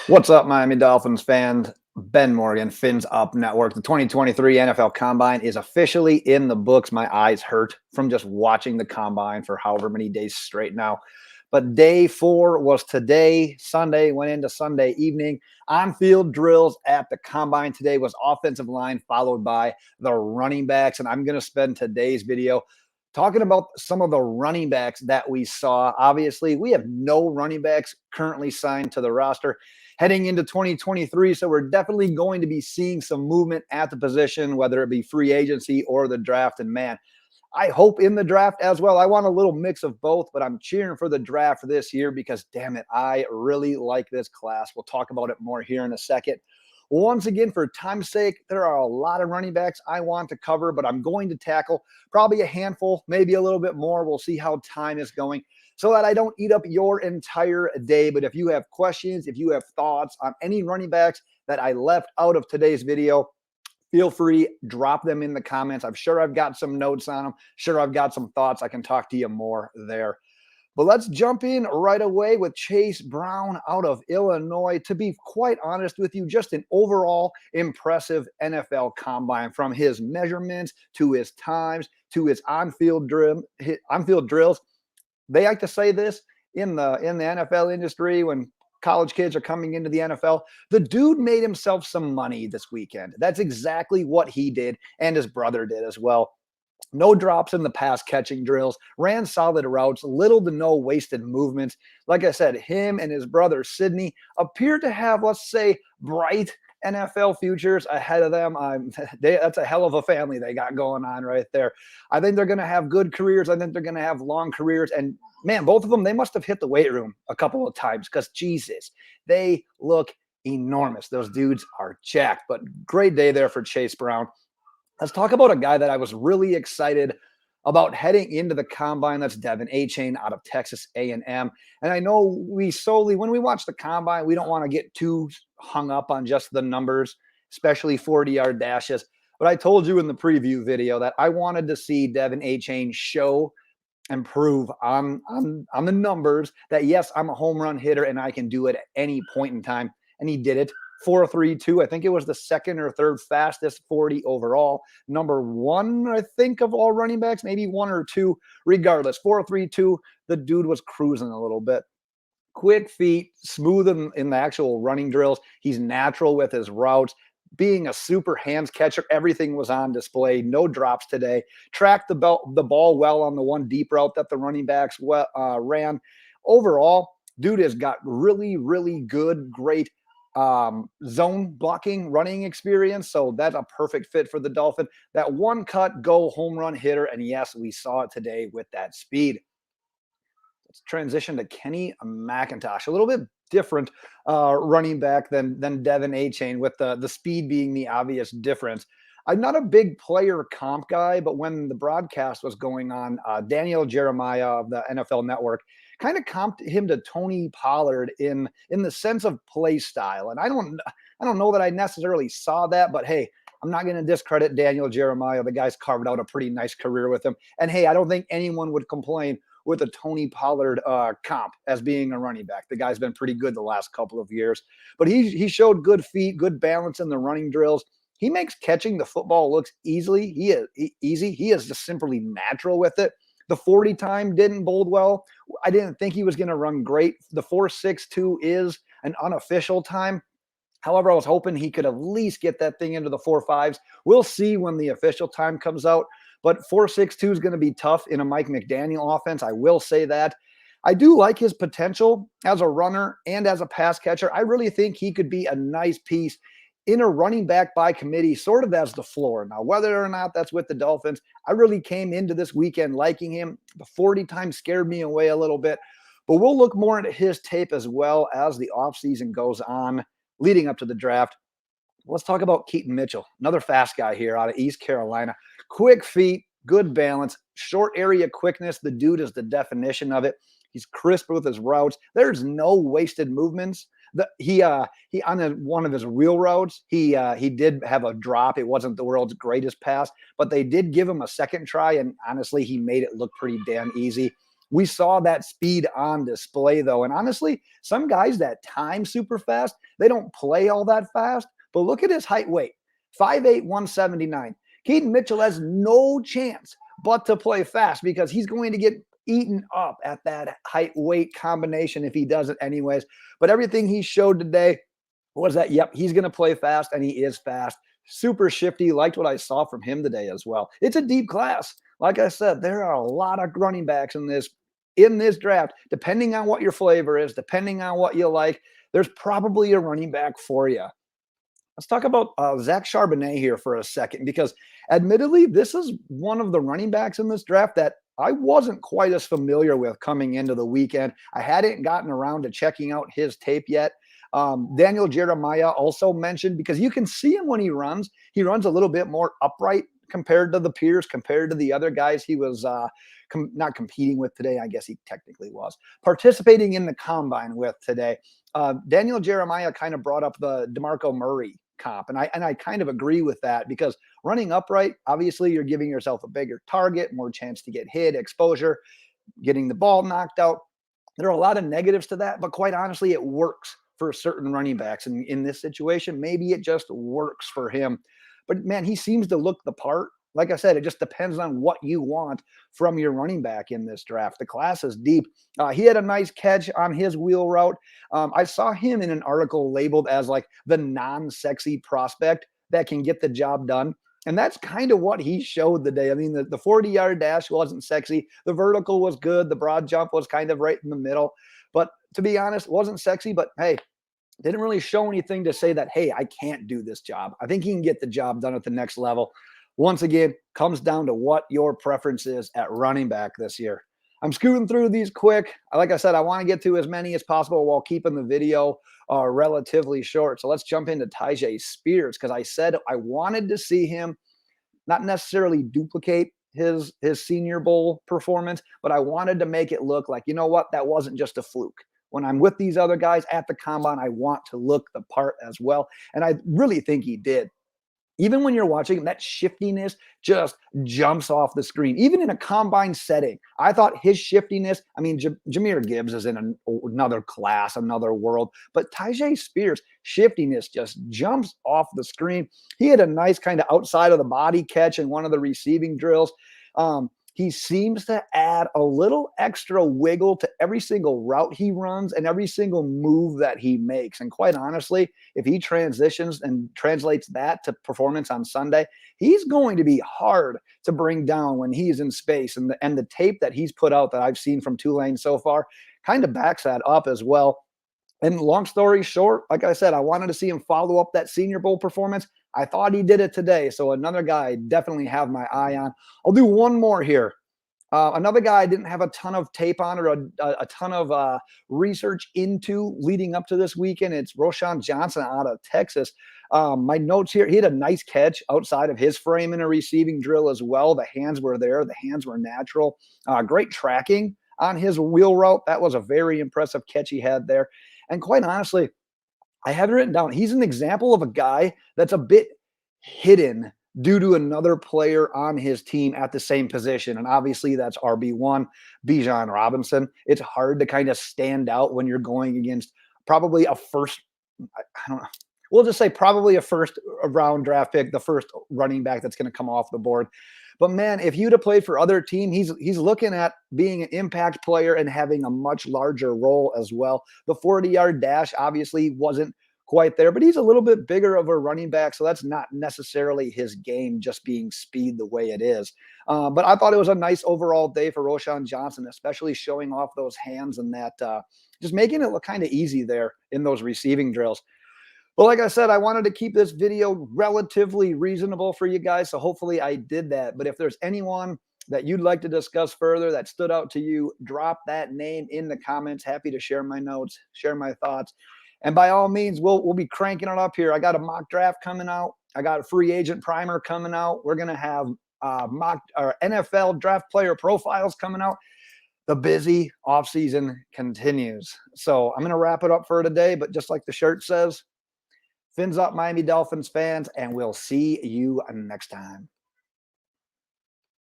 What's up, Miami Dolphins fans? Ben Morgan, Fins Up Network. The 2023 NFL Combine is officially in the books. My eyes hurt from just watching the Combine for however many days straight now. But day 4 was today. Sunday went into Sunday evening. On-field drills at the Combine today was offensive line, followed by the running backs. And I'm going to spend today's video talking about some of the running backs that we saw. Obviously, we have no running backs currently signed to the roster heading into 2023. So we're definitely going to be seeing some movement at the position, whether it be free agency or the draft. And man, I hope in the draft as well. I want a little mix of both, but I'm cheering for the draft this year because, damn it, I really like this class. We'll talk about it more here in a second. Once again, for time's sake, there are a lot of running backs I want to cover, but I'm going to tackle probably a handful, maybe a little bit more. We'll see how time is going so that I don't eat up your entire day. But if you have questions, if you have thoughts on any running backs that I left out of today's video, feel free, drop them in the comments. I'm sure I've got some notes on them. Sure, I've got some thoughts. I can talk to you more there. But let's jump in right away with Chase Brown out of Illinois. To be quite honest with you, just an overall impressive NFL combine, from his measurements to his times to his on-field drills. They like to say this in the NFL industry when college kids are coming into the NFL. The dude made himself some money this weekend. That's exactly what he did, and his brother did as well. No drops in the pass catching drills, ran solid routes, little to no wasted movements. Like I said, him and his brother Sydney appear to have, let's say, bright NFL futures ahead of them. That's a hell of a family they got going on right there. I think they're going to have good careers. I think they're going to have long careers. And man, both of them, they must have hit the weight room a couple of times because, Jesus, they look enormous. Those dudes are jacked. But great day there for Chase Brown. Let's talk about a guy that I was really excited about heading into the combine. That's Devon Achane out of Texas A&M. And I know when we watch the combine, we don't want to get too hung up on just the numbers, especially 40-yard dashes. But I told you in the preview video that I wanted to see Devon Achane show and prove on the numbers that, yes, I'm a home run hitter and I can do it at any point in time. And he did it. 4.32. I think it was the second or third fastest 40 overall. Number one, I think, of all running backs, maybe one or two. Regardless, 4.32. The dude was cruising a little bit. Quick feet, smooth in the actual running drills. He's natural with his routes. Being a super hands catcher, everything was on display. No drops today. Tracked the ball well on the one deep route that the running backs ran. Overall, dude has got really, really good, great zone blocking running experience. So that's a perfect fit for the Dolphin. That one cut go home run hitter. And yes, we saw it today with that speed. Let's transition to Kenny McIntosh. A little bit different running back than Devon Achane, with the speed being the obvious difference. I'm not a big player comp guy, but when the broadcast was going on, Daniel Jeremiah of the NFL Network kind of comped him to Tony Pollard in the sense of play style. And I don't know that I necessarily saw that, but hey, I'm not going to discredit Daniel Jeremiah. The guy's carved out a pretty nice career with him. And hey, I don't think anyone would complain with a Tony Pollard comp as being a running back. The guy's been pretty good the last couple of years, but he showed good feet, good balance in the running drills. He makes catching the football looks easy. He is just simply natural with it. The 40 time didn't bode well. I didn't think he was going to run great. The 4.62 is an unofficial time. However, I was hoping he could at least get that thing into the 4.5s. We'll see when the official time comes out. But 4.62 is going to be tough in a Mike McDaniel offense. I will say that. I do like his potential as a runner and as a pass catcher. I really think he could be a nice piece in a running back by committee, sort of as the floor. Now, whether or not that's with the Dolphins, I really came into this weekend liking him. The 40 times scared me away a little bit, but we'll look more into his tape as well as the offseason goes on leading up to the draft. Let's talk about Keaton Mitchell, another fast guy here out of East Carolina. Quick feet, good balance, short area quickness. The dude is the definition of it. He's crisp with his routes. There's no wasted movements. He on one of his wheel routes, he did have a drop. It wasn't the world's greatest pass, but they did give him a second try, and honestly, he made it look pretty damn easy. We saw that speed on display, though. And honestly, some guys that time super fast, they don't play all that fast. But look at his height weight, 5'8", 179. Keaton Mitchell has no chance but to play fast because he's going to get eaten up at that height weight combination if he does it anyways. But everything he showed today was that, yep, he's going to play fast, and he is fast. Super shifty. Liked what I saw from him today as well. It's a deep class. Like I said, there are a lot of running backs in this draft. Depending on what your flavor is, depending on what you like, there's probably a running back for you. Let's talk about Zach Charbonnet here for a second, because admittedly, this is one of the running backs in this draft that I wasn't quite as familiar with coming into the weekend. I hadn't gotten around to checking out his tape yet. Daniel Jeremiah also mentioned, because you can see him when he runs a little bit more upright compared to the peers, compared to the other guys he was not competing with today. I guess he technically was participating in the combine with today. Daniel Jeremiah kind of brought up the DeMarco Murray comp, and I kind of agree with that, because running upright, obviously you're giving yourself a bigger target, more chance to get hit, exposure, getting the ball knocked out. There are a lot of negatives to that, but quite honestly, it works for certain running backs. And in this situation, maybe it just works for him. But man, he seems to look the part. Like I said, it just depends on what you want from your running back in this draft. The class is deep. He had a nice catch on his wheel route. I saw him in an article labeled as like the non-sexy prospect that can get the job done. And that's kind of what he showed today. I mean, the 40-yard dash wasn't sexy. The vertical was good. The broad jump was kind of right in the middle. But to be honest, wasn't sexy. But hey, didn't really show anything to say that, hey, I can't do this job. I think he can get the job done at the next level. Once again, comes down to what your preference is at running back this year. I'm scooting through these quick. Like I said, I want to get to as many as possible while keeping the video relatively short. So let's jump into Taijae Spears, because I said I wanted to see him not necessarily duplicate his Senior Bowl performance, but I wanted to make it look like, you know what, that wasn't just a fluke. When I'm with these other guys at the combine, I want to look the part as well. And I really think he did. Even when you're watching, that shiftiness just jumps off the screen. Even in a combine setting, I thought his shiftiness, I mean, Jahmyr Gibbs is in another class, another world, but Taijae Spears' shiftiness just jumps off the screen. He had a nice kind of outside of the body catch in one of the receiving drills. He seems to add a little extra wiggle to every single route he runs and every single move that he makes. And quite honestly, if he transitions and translates that to performance on Sunday, he's going to be hard to bring down when he's in space. And the tape that he's put out that I've seen from Tulane so far kind of backs that up as well. And long story short, like I said, I wanted to see him follow up that Senior Bowl performance. I thought he did it today. So another guy I definitely have my eye on. I'll do one more here. Another guy I didn't have a ton of tape on or a ton of research into leading up to this weekend. It's Roshan Johnson out of Texas. My notes here, he had a nice catch outside of his frame in a receiving drill as well. The hands were there. The hands were natural. Great tracking on his wheel route. That was a very impressive catch he had there. And quite honestly, I have it written down. He's an example of a guy that's a bit hidden due to another player on his team at the same position. And obviously that's RB1, Bijan Robinson. It's hard to kind of stand out when you're going against probably a first, I don't know, we'll just say probably a first round draft pick, the first running back that's going to come off the board. But man, if you'd have played for other team, he's looking at being an impact player and having a much larger role as well. The 40-yard dash obviously wasn't quite there, but he's a little bit bigger of a running back, so that's not necessarily his game, just being speed the way it is. But I thought it was a nice overall day for Roshan Johnson, especially showing off those hands and that just making it look kind of easy there in those receiving drills. Well, like I said, I wanted to keep this video relatively reasonable for you guys, so hopefully I did that. But if there's anyone that you'd like to discuss further that stood out to you, drop that name in the comments. Happy to share my notes, share my thoughts. And by all means, we'll be cranking it up here. I got a mock draft coming out. I got a free agent primer coming out. We're going to have mock or NFL draft player profiles coming out. The busy offseason continues. So I'm going to wrap it up for today. But just like the shirt says, fins up, Miami Dolphins fans, and we'll see you next time.